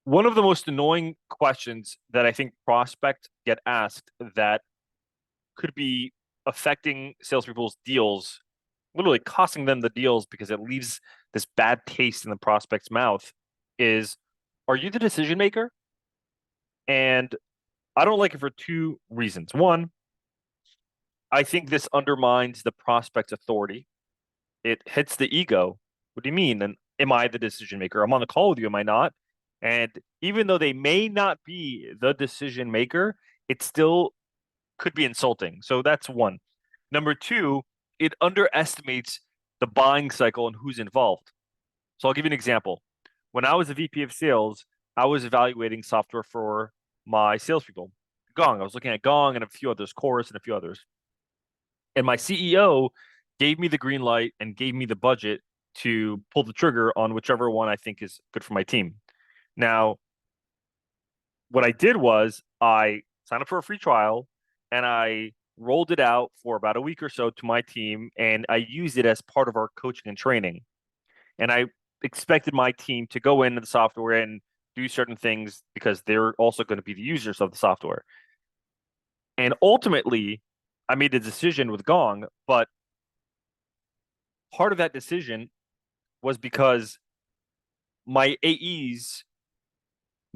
One of the most annoying questions that I think prospects get asked that could be affecting salespeople's deals, literally costing them the deals because it leaves this bad taste in the prospect's mouth is, are you the decision maker? And I don't like it for two reasons. One, I think this undermines the prospect's authority. It hits the ego. What do you mean? And am I the decision maker? I'm on the call with you, am I not? And even though they may not be the decision maker, it still could be insulting. So that's one. Number two, it underestimates the buying cycle and who's involved. So I'll give you an example. When I was a VP of sales, I was evaluating software for my salespeople. Gong. I was looking at Gong and a few others, Chorus and a few others. And my CEO gave me the green light and gave me the budget to pull the trigger on whichever one I think is good for my team. Now, what I did was I signed up for a free trial and I rolled it out for about a week or so to my team, and I used it as part of our coaching and training. And I expected my team to go into the software and do certain things because they're also going to be the users of the software. And ultimately, I made a decision with Gong, but part of that decision was because my AEs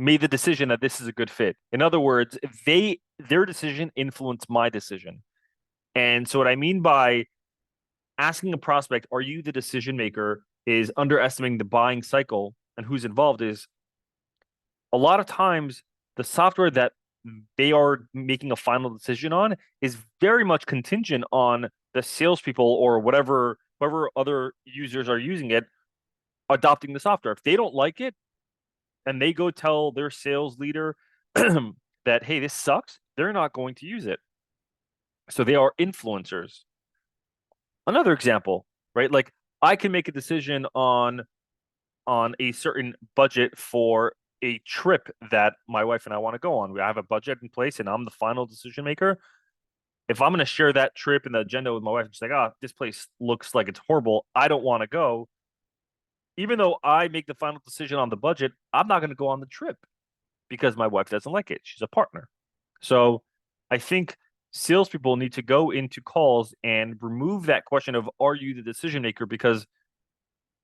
made the decision that this is a good fit. In other words, their decision influenced my decision. And so what I mean by asking a prospect, are you the decision maker, is underestimating the buying cycle and who's involved is a lot of times the software that they are making a final decision on is very much contingent on the salespeople or whoever other users are using it adopting the software. If they don't like it and they go tell their sales leader that, hey, this sucks, they're not going to use it. So they are influencers. Another example, right? Like I can make a decision on a certain budget for a trip that my wife and I want to go on. We have a budget in place and I'm the final decision maker. If I'm going to share that trip and the agenda with my wife, she's like, oh, this place looks like it's horrible. I don't want to go. Even though I make the final decision on the budget, I'm not going to go on the trip because my wife doesn't like it. She's a partner. So I think salespeople need to go into calls and remove that question of, are you the decision maker? Because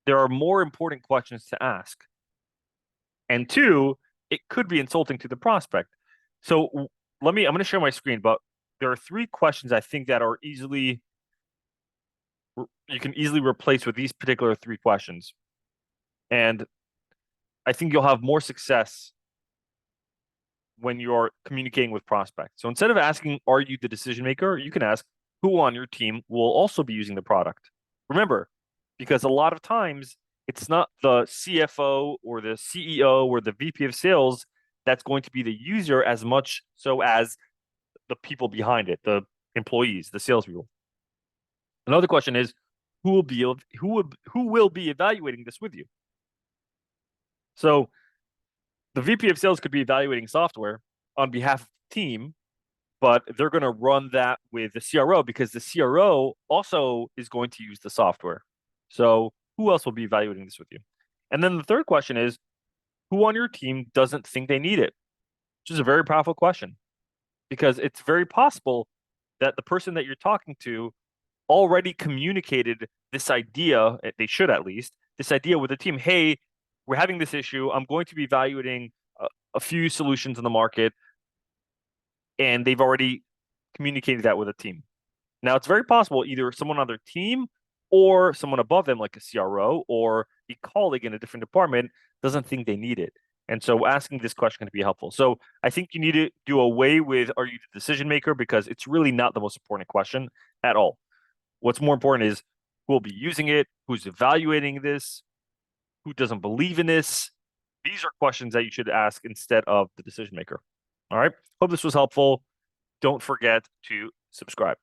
there are more important questions to ask. And two, it could be insulting to the prospect. So I'm going to share my screen, but there are three questions I think that are you can easily replace with these particular three questions. And I think you'll have more success when you're communicating with prospects. So instead of asking, are you the decision maker? You can ask, who on your team will also be using the product? Remember, because a lot of times it's not the CFO or the CEO or the VP of sales that's going to be the user as much so as the people behind it, the employees, the salespeople. Another question is, who will be evaluating this with you? So the VP of sales could be evaluating software on behalf of the team, but they're going to run that with the CRO because the CRO also is going to use the software. So who else will be evaluating this with you? And then the third question is, who on your team doesn't think they need it? Which is a very powerful question because it's very possible that the person that you're talking to already communicated this idea, they should at least, this idea with the team. Hey, we're having this issue. I'm going to be evaluating a few solutions in the market, and they've already communicated that with a team. Now, it's very possible either someone on their team or someone above them, like a CRO or a colleague in a different department, doesn't think they need it. And so asking this question can be helpful. So I think you need to do away with, are you the decision maker? Because it's really not the most important question at all. What's more important is who will be using it, who's evaluating this, who doesn't believe in this. These are questions that you should ask instead of the decision maker. All right. Hope this was helpful. Don't forget to subscribe.